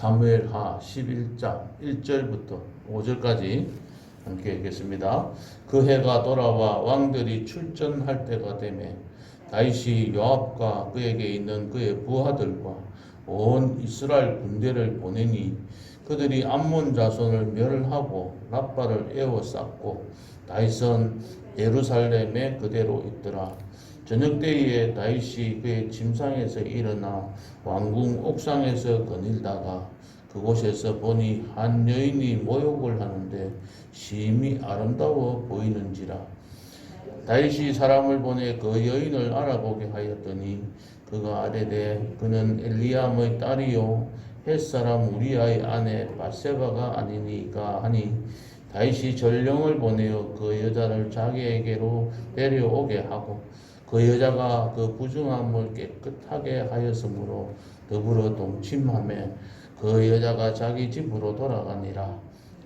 사무엘하 11장 1절부터 5절까지 함께 읽겠습니다. 그 해가 돌아와 왕들이 출전할 때가 되매 다윗이 요압과 그에게 있는 그의 부하들과 온 이스라엘 군대를 보내니 그들이 암몬 자손을 멸하고 라빠를 에워쌌고 다윗은 예루살렘에 그대로 있더라. 저녁때에 다윗이 그의 침상에서 일어나 왕궁 옥상에서 거닐다가 그곳에서 보니 한 여인이 모욕을 하는데 심히 아름다워 보이는지라. 다윗이 사람을 보내 그 여인을 알아보게 하였더니 그가 아뢰되 그는 엘리암의 딸이요 햇사람 우리아의 아내 바세바가 아니니까 하니 다윗이 전령을 보내어 그 여자를 자기에게로 데려오게 하고 그 여자가 그 부정함을 깨끗하게 하였으므로 더불어 동침하며 그 여자가 자기 집으로 돌아가니라.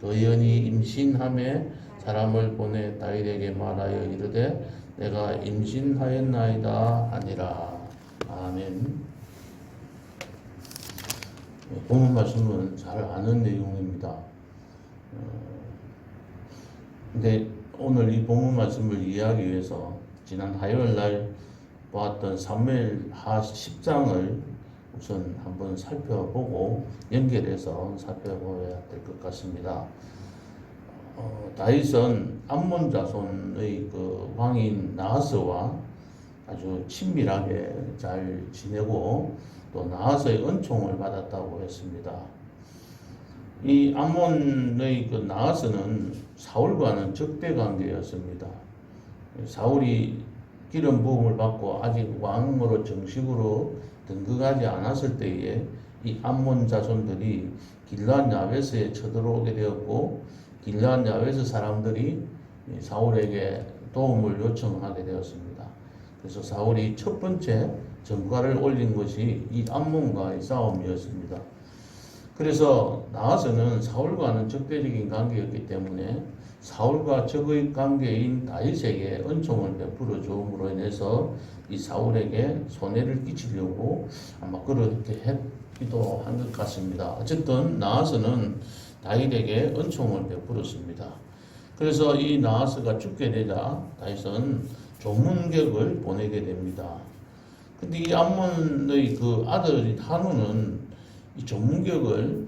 그 여인이 임신하며 사람을 보내 다윗에게 말하여 이르되 내가 임신하였나이다 하니라. 아멘. 본문 말씀은 잘 아는 내용입니다. 근데 오늘 이 본문 말씀을 이해하기 위해서 지난 화요일 날 보았던 사무엘하 10장을 우선 한번 살펴보고 연결해서 살펴봐야 될 것 같습니다. 다윗은 암몬 자손의 그 왕인 나하스와 아주 친밀하게 잘 지내고 또 나하스의 은총을 받았다고 했습니다. 이 암몬의 그 나하스는 사울과는 적대 관계였습니다. 사울이 기름 부음을 받고 아직 왕으로 정식으로 등극하지 않았을 때에 이 암몬 자손들이 길르앗 야베스에 쳐들어오게 되었고 길르앗 야베스 사람들이 사울에게 도움을 요청하게 되었습니다. 그래서 사울이 첫 번째 전과를 올린 것이 이 암몬과의 싸움이었습니다. 그래서 나하스는 사울과는 적대적인 관계였기 때문에 사울과 적의 관계인 다윗에게 은총을 베풀어 주음으로 인해서 이 사울에게 손해를 끼치려고 아마 그렇게 했기도 한 것 같습니다. 어쨌든 나하스는 다윗에게 은총을 베풀었습니다. 그래서 이 나하스가 죽게 되자 다윗은 조문객을 보내게 됩니다. 근데 이 암몬의 그 아들인 한우는 이 조문객을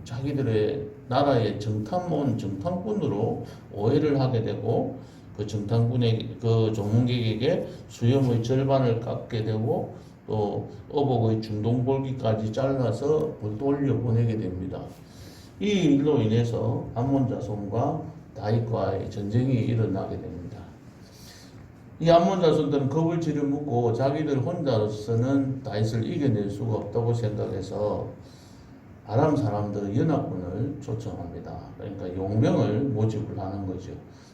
자기들의 나라의 정탐꾼으로 오해를 하게 되고 그 정탐꾼의 그 조문객에게 수염의 절반을 깎게 되고 또 어복의 중동볼기까지 잘라서 돌려 보내게 됩니다. 이 일로 인해서 암몬 자손과 다윗과의 전쟁이 일어나게 됩니다. 이 암몬 자손들은 겁을 지르묻고 자기들 혼자로서는 다윗을 이겨낼 수가 없다고 생각해서 아람 사람들의 연합군을 초청합니다. 그러니까 용병을 모집을 하는 거죠.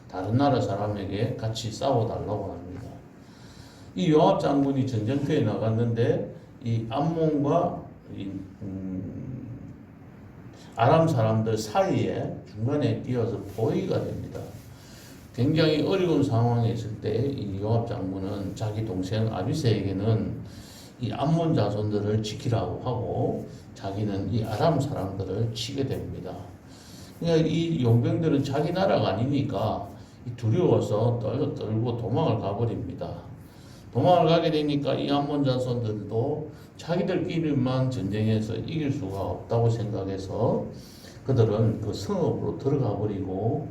다른 나라 사람에게 같이 싸워달라고 합니다. 이 요압 장군이 전쟁터에 나갔는데 이 암몬과 아람 사람들 사이에 중간에 끼어서 포위가 됩니다. 굉장히 어려운 상황에 있을 때 이 요압 장군은 자기 동생 아비새에게는 이 암몬 자손들을 지키라고 하고 자기는 이 아람 사람들을 치게 됩니다. 그러니까 이 용병들은 자기 나라가 아니니까 두려워서 떨고 도망을 가버립니다. 도망을 가게 되니까 이 암몬 자손들도 자기들끼리만 전쟁에서 이길 수가 없다고 생각해서 그들은 그 성읍으로 들어가 버리고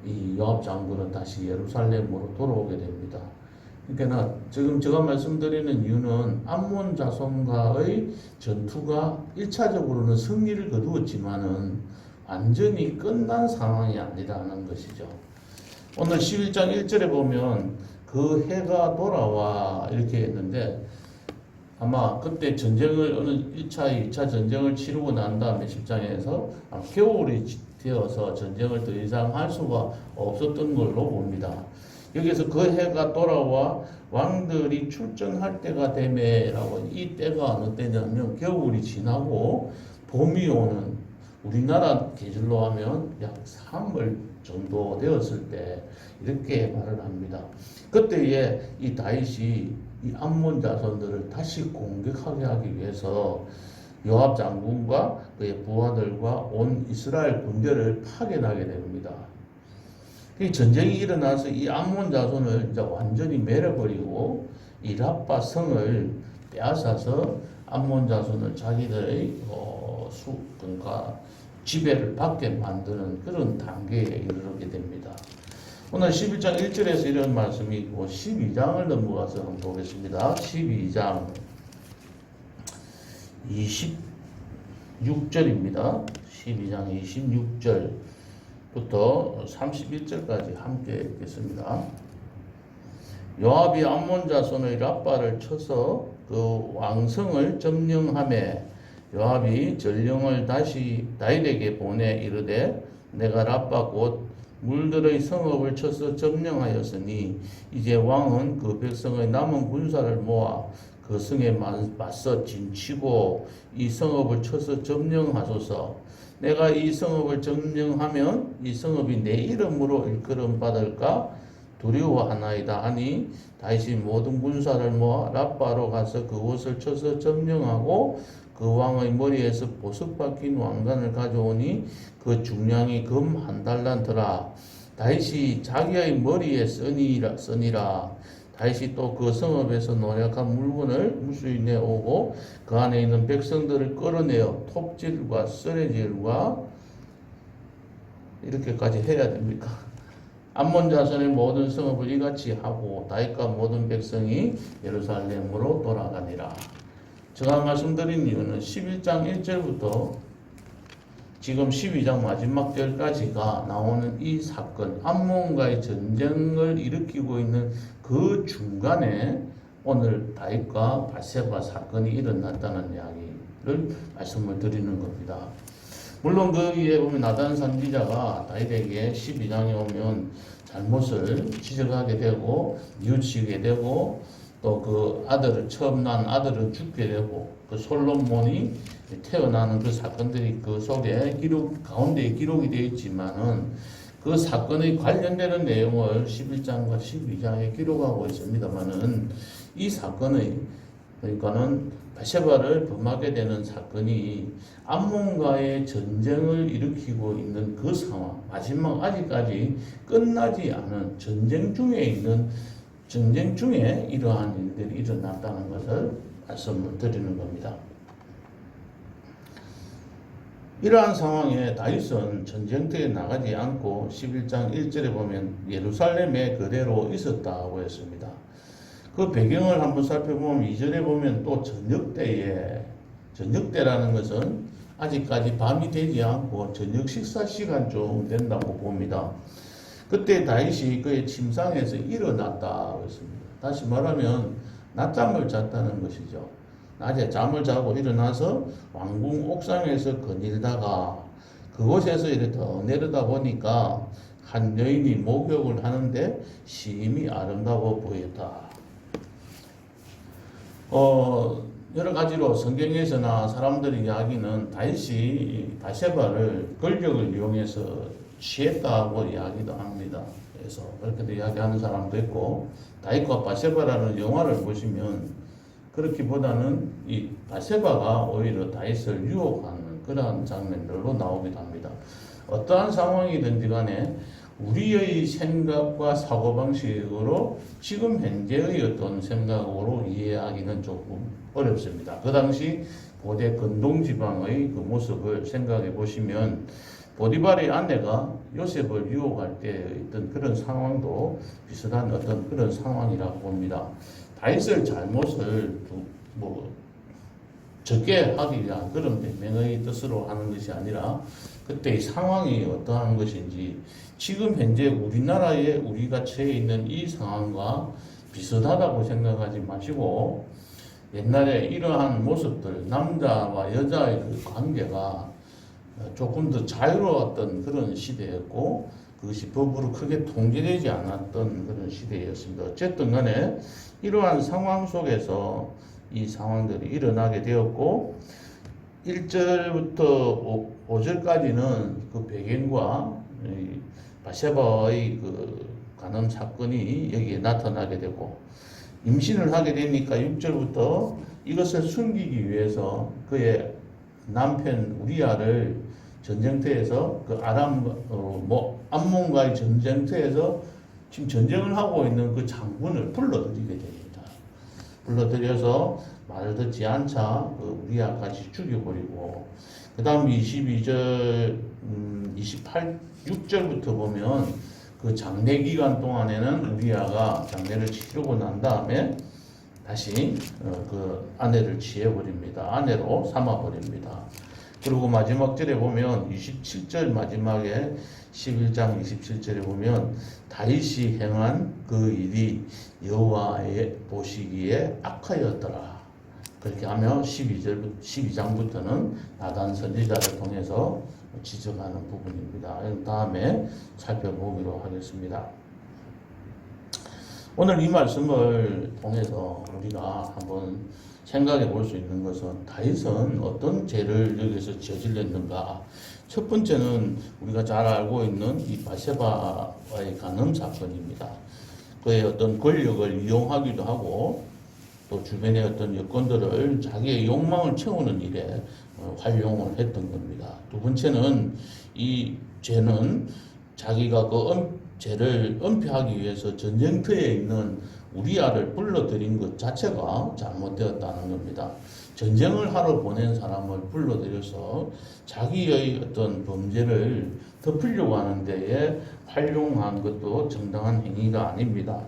이 요압 장군은 다시 예루살렘으로 돌아오게 됩니다. 그러니까 지금 제가 말씀드리는 이유는 암몬 자손과의 전투가 1차적으로는 승리를 거두었지만은 완전히 끝난 상황이 아니라는 것이죠. 오늘 11장 1절에 보면 그 해가 돌아와 이렇게 했는데 아마 그때 전쟁을 어느 1차, 2차 전쟁을 치르고 난 다음에 10장에서 겨울이 되어서 전쟁을 더 이상 할 수가 없었던 걸로 봅니다. 여기서 그 해가 돌아와 왕들이 출전할 때가 되매라고 이 때가 어느 때냐면 겨울이 지나고 봄이 오는 우리나라 계절로 하면 약 3월 정도 되었을 때 이렇게 말을 합니다. 그때에 이 다윗이 이 암몬 자손들을 다시 공격하게 하기 위해서 요압 장군과 그의 부하들과 온 이스라엘 군대를 파견하게 됩니다. 이 전쟁이 일어나서 이 암몬 자손을 이제 완전히 밀어버리고 이 라빠 성을 빼앗아서 암몬 자손을 자기들의 그러니까 지배를 받게 만드는 그런 단계에 이르게 됩니다. 오늘 11장 1절에서 이런 말씀이 있고 12장을 넘어가서 한번 보겠습니다. 12장 26절입니다. 12장 26절부터 31절까지 함께 읽겠습니다. 요압이 암몬 자손의 라빠를 쳐서 그 왕성을 점령하매 요압이 전령을 다시 다윗에게 보내 이르되 내가 라빠 곧 물들의 성읍을 쳐서 점령하였으니 이제 왕은 그 백성의 남은 군사를 모아 그 성에 맞서 진치고 이 성읍을 쳐서 점령하소서. 내가 이 성읍을 점령하면 이 성읍이 내 이름으로 일컬음 받을까 두려워하나이다 하니 다시 모든 군사를 모아 라빠로 가서 그곳을 쳐서 점령하고 그 왕의 머리에서 보석 박힌 왕관을 가져오니 그 중량이 금 한 달란트라. 다윗이 자기의 머리에 써니라. 다윗이 또 그 성읍에서 노력한 물건을 무수히 내오고 그 안에 있는 백성들을 끌어내어 톱질과 쓰레질과 이렇게까지 해야 됩니까? 암몬 자손의 모든 성읍을 이같이 하고 다윗과 모든 백성이 예루살렘으로 돌아가니라. 제가 말씀드린 이유는 11장 1절부터 지금 12장 마지막 절까지가 나오는 이 사건, 암몬과의 전쟁을 일으키고 있는 그 중간에 오늘 다윗과 밧세바 사건이 일어났다는 이야기를 말씀을 드리는 겁니다. 물론 거기에 보면 나단 선지자가 다윗에게 12장에 오면 잘못을 지적하게 되고 뉘우치게 되고 또 그 아들을 처음 난 아들은 죽게 되고 그 솔로몬이 태어나는 그 사건들이 그 속에 가운데에 기록이 되어 있지만은 그 사건에 관련되는 내용을 11장과 12장에 기록하고 있습니다만은 이 사건의 그러니까는 밧세바를 범하게 되는 사건이 암몬과의 전쟁을 일으키고 있는 그 상황, 마지막 아직까지 끝나지 않은 전쟁 중에 이러한 일들이 일어났다는 것을 말씀을 드리는 겁니다. 이러한 상황에 다윗은 전쟁터에 나가지 않고 11장 1절에 보면 예루살렘에 그대로 있었다고 했습니다. 그 배경을 한번 살펴보면 2절에 보면 또 저녁때라는 것은 아직까지 밤이 되지 않고 저녁 식사 시간쯤 된다고 봅니다. 그때 다윗이 그의 침상에서 일어났다고 했습니다. 다시 말하면 낮잠을 잤다는 것이죠. 낮에 잠을 자고 일어나서 왕궁 옥상에서 거닐다가 그곳에서 이렇게 더 내려다 보니까 한 여인이 목욕을 하는데 심히 아름다워 보였다. 여러 가지로 성경에서나 사람들의 이야기는 다윗이 밧세바를 권력을 이용해서 취했다고 이야기도 합니다. 그래서 그렇게도 이야기하는 사람도 있고 다윗과 밧세바라는 영화를 보시면 그렇기보다는 이 밧세바가 오히려 다윗을 유혹하는 그러한 장면들로 나오기도 합니다. 어떠한 상황이든지 간에 우리의 생각과 사고방식으로 지금 현재의 어떤 생각으로 이해하기는 조금 어렵습니다. 그 당시 고대 근동지방의 그 모습을 생각해 보시면 보디발의 아내가 요셉을 유혹할 때 있던 그런 상황도 비슷한 어떤 그런 상황이라고 봅니다. 다윗의 잘못을 적게 하기 위한 그런 변명의 뜻으로 하는 것이 아니라 그때의 상황이 어떠한 것인지 지금 현재 우리나라에 우리가 처해 있는 이 상황과 비슷하다고 생각하지 마시고 옛날에 이러한 모습들, 남자와 여자의 그 관계가 조금 더 자유로웠던 그런 시대였고 그것이 법으로 크게 통제되지 않았던 그런 시대였습니다. 어쨌든 간에 이러한 상황 속에서 이 상황들이 일어나게 되었고 1절부터 5절까지는 그 배경과 밧세바의 그 간음 사건이 여기에 나타나게 되고 임신을 하게 되니까 6절부터 이것을 숨기기 위해서 그의 남편 우리아를 전쟁터에서 그 암몬과의 전쟁터에서 지금 전쟁을 하고 있는 그 장군을 불러들이게 됩니다. 불러들여서 말을 듣지 않자 그 우리아까지 죽여버리고, 그 다음 22절, 6절부터 보면 그 장례 기간 동안에는 우리아가 장례를 치르고 난 다음에 다시 그 아내를 취해버립니다. 아내로 삼아버립니다. 그리고 마지막 절에 보면 27절 마지막에 11장 27절에 보면 다윗이 행한 그 일이 여호와의 보시기에 악하였더라. 그렇게 하면 12장부터는 나단 선지자를 통해서 지적하는 부분입니다. 다음에 살펴보기로 하겠습니다. 오늘 이 말씀을 통해서 우리가 한번 생각해 볼 수 있는 것은 다윗은 어떤 죄를 여기서 저질렀는가. 첫 번째는 우리가 잘 알고 있는 이 바세바와의 간음 사건입니다. 그의 어떤 권력을 이용하기도 하고 또 주변의 어떤 여건들을 자기의 욕망을 채우는 일에 활용을 했던 겁니다. 두 번째는 이 죄는 자기가 그 죄를 은폐하기 위해서 전쟁터에 있는 우리아를 불러들인 것 자체가 잘못되었다는 겁니다. 전쟁을 하러 보낸 사람을 불러들여서 자기의 어떤 범죄를 덮으려고 하는 데에 활용한 것도 정당한 행위가 아닙니다.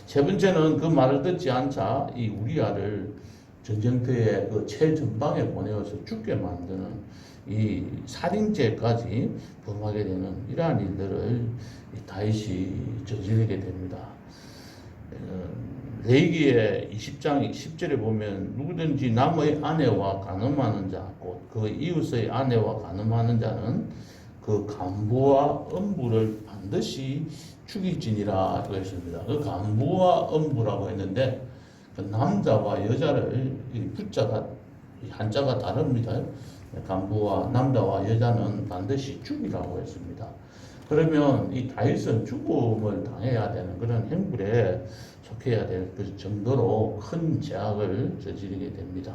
세 번째는 그 말을 듣지 않자 이 우리아를 전쟁터의 그 최전방에 보내어서 죽게 만드는 이 살인죄까지 범하게 되는 이러한 일들을 다윗이 저지르게 됩니다. 레위기의 20장 10절에 보면 누구든지 남의 아내와 간음하는 자, 곧 그 이웃의 아내와 간음하는 자는 그 간부와 음부를 반드시 죽일지니라 했습니다. 그 간부와 음부라고 했는데 그 남자와 여자를 붙자가 한자가 다릅니다. 간부와 남자와 여자는 반드시 죽이라고 했습니다. 그러면 이 다윗은 죽음을 당해야 되는 그런 행불에 속해야 될 그 정도로 큰 죄악을 저지르게 됩니다.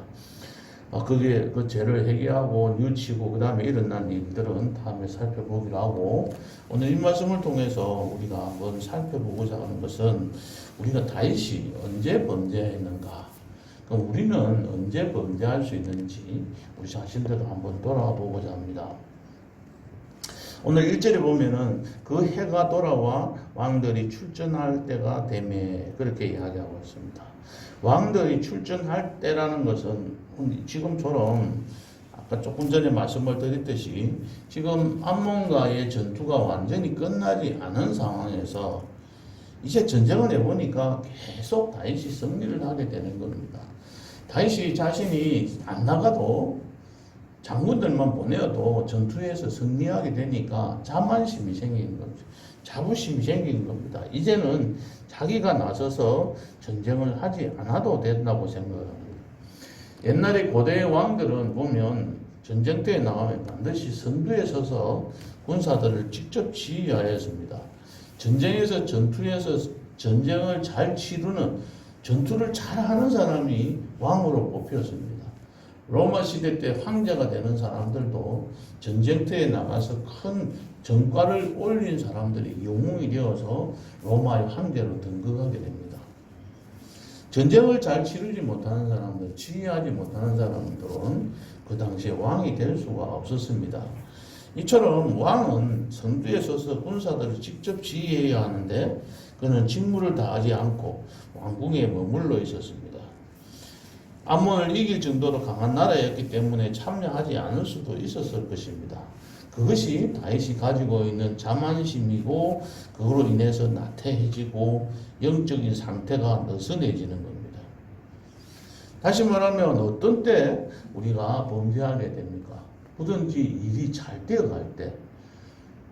그게 그 죄를 회개하고 뉘우치고 그 다음에 일어난 일들은 다음에 살펴보기로 하고, 오늘 이 말씀을 통해서 우리가 한번 살펴보고자 하는 것은 우리가 다윗이 언제 범죄했는가, 그럼 우리는 언제 범죄할 수 있는지 우리 자신들을 한번 돌아보고자 합니다. 오늘 1절에 보면은 그 해가 돌아와 왕들이 출전할 때가 되매 그렇게 이야기하고 있습니다. 왕들이 출전할 때라는 것은 지금처럼 아까 조금 전에 말씀을 드렸듯이 지금 암몬과의 전투가 완전히 끝나지 않은 상황에서 이제 전쟁을 해보니까 계속 다윗이 승리를 하게 되는 겁니다. 다윗이 자신이 안 나가도 장군들만 보내어도 전투에서 승리하게 되니까 자만심이 생기는 겁니다. 자부심이 생기는 겁니다. 이제는 자기가 나서서 전쟁을 하지 않아도 된다고 생각합니다. 옛날에 고대의 왕들은 보면 전쟁터에 나가면 반드시 선두에 서서 군사들을 직접 지휘하였습니다. 전쟁에서 전투에서 전쟁을 잘 치르는 전투를 잘하는 사람이 왕으로 뽑혔습니다. 로마 시대 때 황제가 되는 사람들도 전쟁터에 나가서 큰 전과를 올린 사람들이 영웅이 되어서 로마의 황제로 등극하게 됩니다. 전쟁을 잘 치르지 못하는 사람들, 지휘하지 못하는 사람들은 그 당시에 왕이 될 수가 없었습니다. 이처럼 왕은 선두에 서서 군사들을 직접 지휘해야 하는데 그는 직무를 다하지 않고 왕궁에 머물러 있었습니다. 암몬을 이길 정도로 강한 나라였기 때문에 참여하지 않을 수도 있었을 것입니다. 그것이 다윗이 가지고 있는 자만심이고 그걸로 인해서 나태해지고 영적인 상태가 느슨해지는 겁니다. 다시 말하면 어떤 때 우리가 범죄하게 됩니까? 뭐든지 일이 잘 되어갈 때,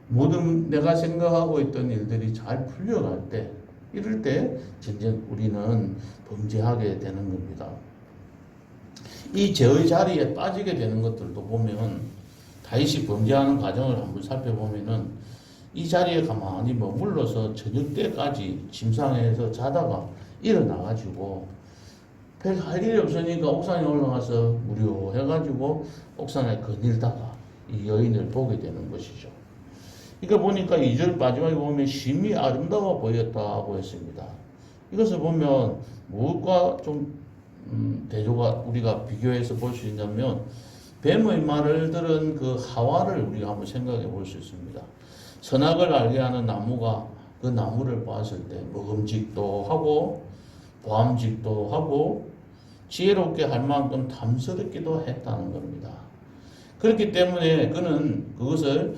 모든 내가 생각하고 있던 일들이 잘 풀려갈 때, 이럴 때 우리는 범죄하게 되는 겁니다. 이 죄의 자리에 빠지게 되는 것들도 보면 다윗이 범죄하는 과정을 한번 살펴보면은 이 자리에 가만히 머물러서 저녁 때까지 침상에서 자다가 일어나가지고 별 할 일이 없으니까 옥상에 올라가서 무료해가지고 옥상에 거닐다가 이 여인을 보게 되는 것이죠. 이거 보니까 2절 마지막에 보면 심히 아름다워 보였다고 했습니다. 이것을 보면 무엇과 좀 대조가 우리가 비교해서 볼 수 있냐면 뱀의 말을 들은 그 하와를 우리가 한번 생각해 볼 수 있습니다. 선악을 알게 하는 나무가 그 나무를 봤을 때 먹음직도 하고 보암직도 하고 지혜롭게 할 만큼 탐스럽기도 했다는 겁니다. 그렇기 때문에 그는 그것을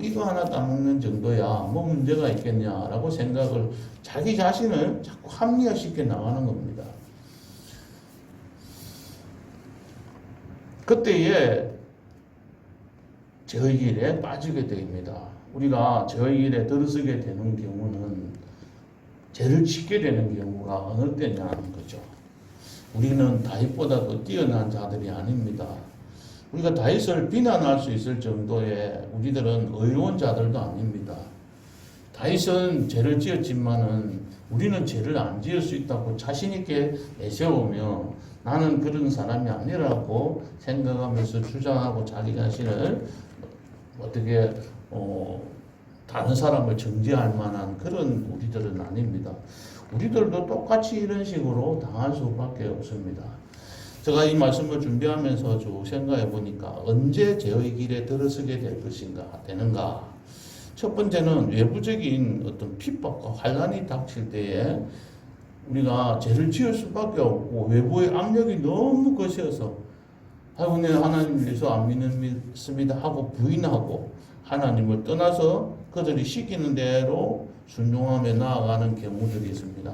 이거 하나 따먹는 정도야 뭐 문제가 있겠냐라고 생각을 자기 자신을 자꾸 합리화시켜 나가는 겁니다. 그때에 죄의 길에 빠지게 됩니다. 우리가 죄의 길에 들어서게 되는 경우는 죄를 짓게 되는 경우가 어느 때냐는 거죠. 우리는 다윗보다도 뛰어난 자들이 아닙니다. 우리가 다윗을 비난할 수 있을 정도의 우리들은 의로운 자들도 아닙니다. 다윗은 죄를 지었지만은 우리는 죄를 안 지을 수 있다고 자신 있게 내세우며 나는 그런 사람이 아니라고 생각하면서 주장하고 자기 자신을 어떻게 다른 사람을 정죄할 만한 그런 우리들은 아닙니다. 우리들도 똑같이 이런 식으로 당할 수밖에 없습니다. 제가 이 말씀을 준비하면서 쭉 생각해 보니까 언제 죄의 길에 들어서게 될 것인가 되는가. 첫 번째는 외부적인 어떤 핍박과 환란이 닥칠 때에 우리가 죄를 지을 수밖에 없고 외부의 압력이 너무 거세어서 아이고 내가 하나님을 위해서 안 믿습니다 하고 부인하고 하나님을 떠나서 그들이 시키는 대로 순종하며 나아가는 경우들이 있습니다.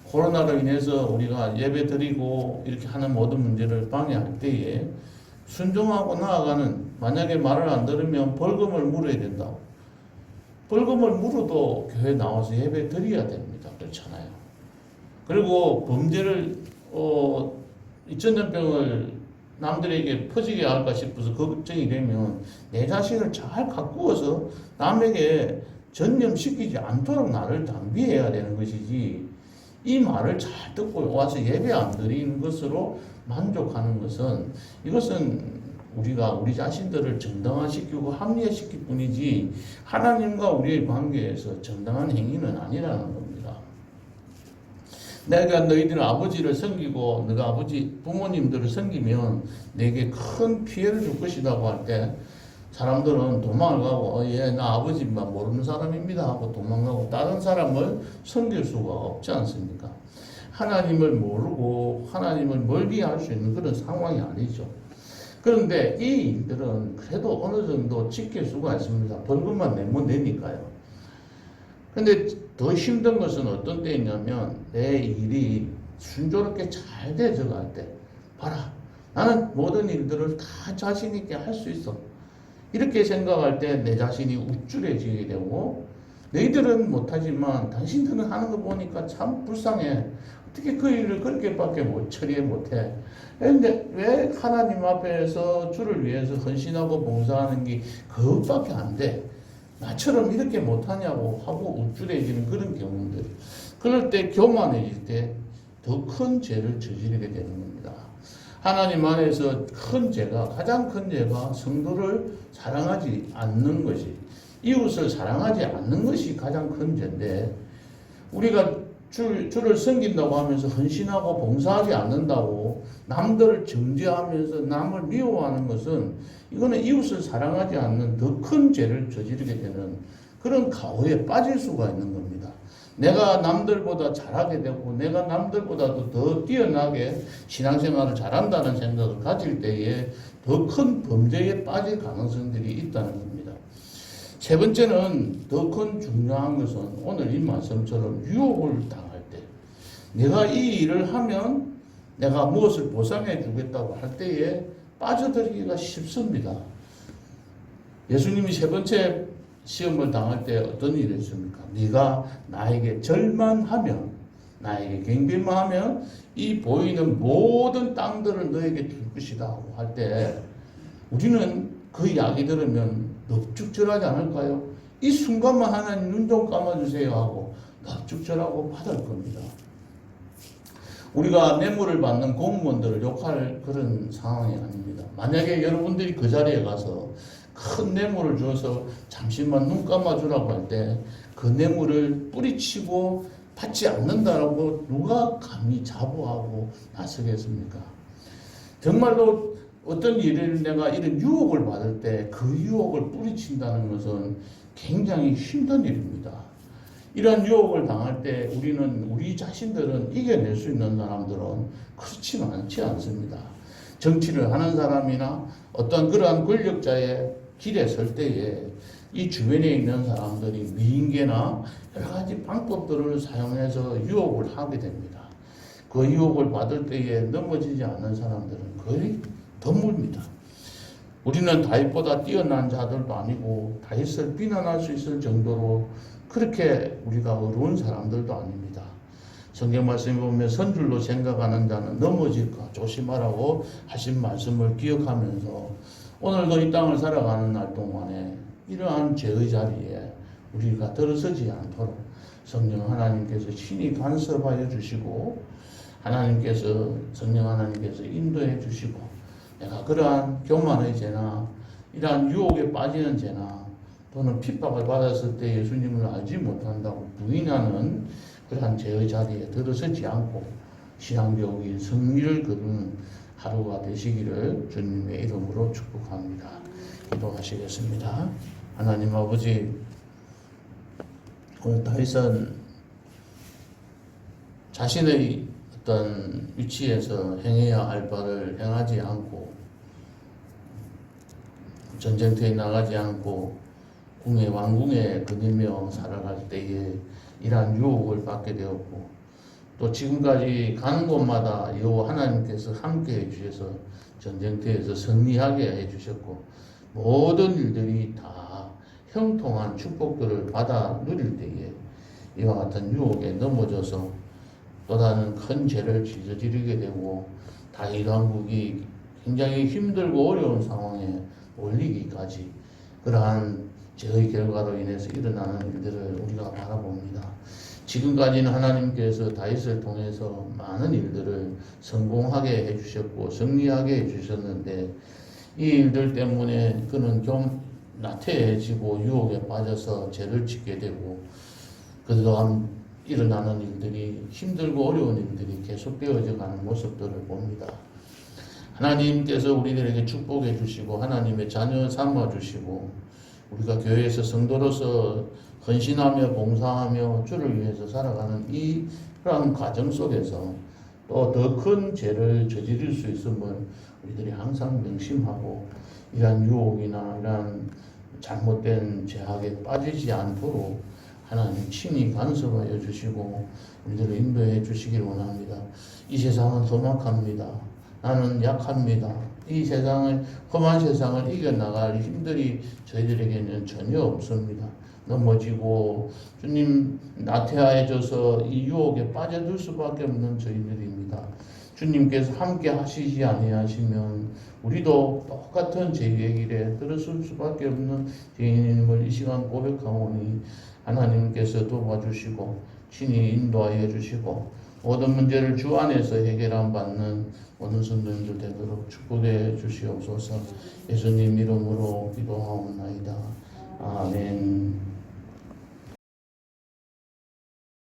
코로나로 인해서 우리가 예배 드리고 이렇게 하는 모든 문제를 방해할 때에 순종하고 나아가는, 만약에 말을 안 들으면 벌금을 물어야 된다. 벌금을 물어도 교회 나와서 예배 드려야 됩니다. 그렇잖아요. 그리고 범죄를 전염병을 남들에게 퍼지게 할까 싶어서 걱정이 되면 내 자신을 잘 가꾸어서 남에게 전염시키지 않도록 나를 담비해야 되는 것이지, 이 말을 잘 듣고 와서 예배 안 드리는 것으로 만족하는 것은, 이것은 우리가 우리 자신들을 정당화시키고 합리화시킬 뿐이지 하나님과 우리의 관계에서 정당한 행위는 아니라는 겁니다. 내가 너희들 아버지를 섬기고 너가 아버지 부모님들을 섬기면 내게 큰 피해를 줄 것이라고 할 때 사람들은 도망을 가고 나 아버지만 모르는 사람입니다 하고 도망가고 다른 사람을 섬길 수가 없지 않습니까? 하나님을 모르고 하나님을 멀리 할 수 있는 그런 상황이 아니죠. 그런데 이 일들은 그래도 어느 정도 지킬 수가 있습니다. 벌금만 내면 되니까요. 근데 더 힘든 것은 어떤 때있냐면 내 일이 순조롭게 잘 되어갈 때, 봐라, 나는 모든 일들을 다 자신 있게 할 수 있어. 이렇게 생각할 때 내 자신이 우쭐해지게 되고, 너희들은 못하지만 당신들은 하는 거 보니까 참 불쌍해. 어떻게 그 일을 그렇게밖에 처리해 못해. 그런데 왜 하나님 앞에서 주를 위해서 헌신하고 봉사하는 게 그것밖에 안 돼. 나처럼 이렇게 못하냐고 하고 우쭐해지는 그런 경우들. 그럴 때 교만해질 때 더 큰 죄를 저지르게 되는 겁니다. 하나님 안에서 큰 죄가, 가장 큰 죄가 성도를 사랑하지 않는 것이, 이웃을 사랑하지 않는 것이 가장 큰 죄인데, 우리가 주를 섬긴다고 하면서 헌신하고 봉사하지 않는다고 남들을 정죄하면서 남을 미워하는 것은, 이거는 이웃을 사랑하지 않는 더 큰 죄를 저지르게 되는 그런 가오에 빠질 수가 있는 겁니다. 내가 남들보다 잘하게 되고 내가 남들보다도 더 뛰어나게 신앙생활을 잘한다는 생각을 가질 때에 더 큰 범죄에 빠질 가능성들이 있다는 겁니다. 세 번째는 더 큰 중요한 것은 오늘 이 말씀처럼 유혹을 당할 때, 내가 이 일을 하면 내가 무엇을 보상해 주겠다고 할 때에 빠져들기가 쉽습니다. 예수님이 세 번째 시험을 당할 때 어떤 일이 있습니까? 네가 나에게 절만하면, 나에게 경배만하면 이 보이는 모든 땅들을 너에게 줄 것이다 하고 할 때, 우리는 그 이야기 들으면 넙죽절하지 않을까요? 이 순간만 하나님 눈 좀 감아주세요 하고 넙죽절하고 받을 겁니다. 우리가 뇌물을 받는 공무원들을 욕할 그런 상황이 아닙니다. 만약에 여러분들이 그 자리에 가서 큰 뇌물을 줘서 잠시만 눈 감아주라고 할 때 그 뇌물을 뿌리치고 받지 않는다라고 누가 감히 자부하고 나서겠습니까? 정말로 어떤 일을 내가 이런 유혹을 받을 때 그 유혹을 뿌리친다는 것은 굉장히 힘든 일입니다. 이런 유혹을 당할 때 우리 자신들은 이겨낼 수 있는 사람들은 그렇지 않지 않습니다. 정치를 하는 사람이나 어떤 그러한 권력자의 길에 설 때에 이 주변에 있는 사람들이 미인계나 여러 가지 방법들을 사용해서 유혹을 하게 됩니다. 그 유혹을 받을 때에 넘어지지 않는 사람들은 거의 드뭅니다. 우리는 다윗보다 뛰어난 자들도 아니고 다윗을 비난할 수 있을 정도로 그렇게 우리가 어려운 사람들도 아닙니다. 성경 말씀에 보면 선줄로 생각하는 자는 넘어질까 조심하라고 하신 말씀을 기억하면서 오늘도 이 땅을 살아가는 날 동안에 이러한 죄의 자리에 우리가 들어서지 않도록 성령 하나님께서 친히 간섭하여 주시고 성령 하나님께서 인도해 주시고 내가 그러한 교만의 죄나 이러한 유혹에 빠지는 죄나 또는 핍박을 받았을 때 예수님을 알지 못한다고 부인하는 그러한 죄의 자리에 들어서지 않고 신앙적인 승리를 거두는 하루가 되시기를 주님의 이름으로 축복합니다. 기도하시겠습니다. 하나님 아버지, 오늘 다윗은 자신의 어떤 위치에서 행해야 할 바를 행하지 않고 전쟁터에 나가지 않고 왕궁에 거니며 살아갈 때에 이러한 유혹을 받게 되었고 또 지금까지 가는 곳마다 여호와 하나님께서 함께 해주셔서 전쟁터에서 승리하게 해주셨고 모든 일들이 다 형통한 축복들을 받아 누릴 때에 이와 같은 유혹에 넘어져서 또 다른 큰 죄를 저지르게 되고 다윗 왕국이 굉장히 힘들고 어려운 상황에 몰리기까지 그러한 죄의 결과로 인해서 일어나는 일들을 우리가 바라봅니다. 지금까지는 하나님께서 다윗을 통해서 많은 일들을 성공하게 해주셨고 승리하게 해주셨는데 이 일들 때문에 그는 좀 나태해지고 유혹에 빠져서 죄를 짓게 되고 그동안 일어나는 일들이 힘들고 어려운 일들이 계속되어져 가는 모습들을 봅니다. 하나님께서 우리들에게 축복해 주시고 하나님의 자녀 삼아 주시고 우리가 교회에서 성도로서 헌신하며 봉사하며 주를 위해서 살아가는 이러한 과정 속에서 또 더 큰 죄를 저지를 수 있음을 우리들이 항상 명심하고 이러한 유혹이나 이러한 잘못된 죄악에 빠지지 않도록 하나님 친히 간섭하여 주시고 우리들을 인도해 주시길 원합니다. 이 세상은 험악합니다. 나는 약합니다. 이 세상을 험한 세상을 이겨나갈 힘들이 저희들에게는 전혀 없습니다. 넘어지고 주님 나태해져서 이 유혹에 빠져들 수밖에 없는 저희들입니다. 주님께서 함께 하시지 아니하시면 우리도 똑같은 죄의 길에 들어설 수밖에 없는 죄인임을 이 시간 고백하오니 하나님께서 도와주시고 친히 인도하여 주시고 모든 문제를 주 안에서 해결함 받는 모든 성도님들 되도록 축복해 주시옵소서. 예수님 이름으로 기도하옵나이다. 아멘.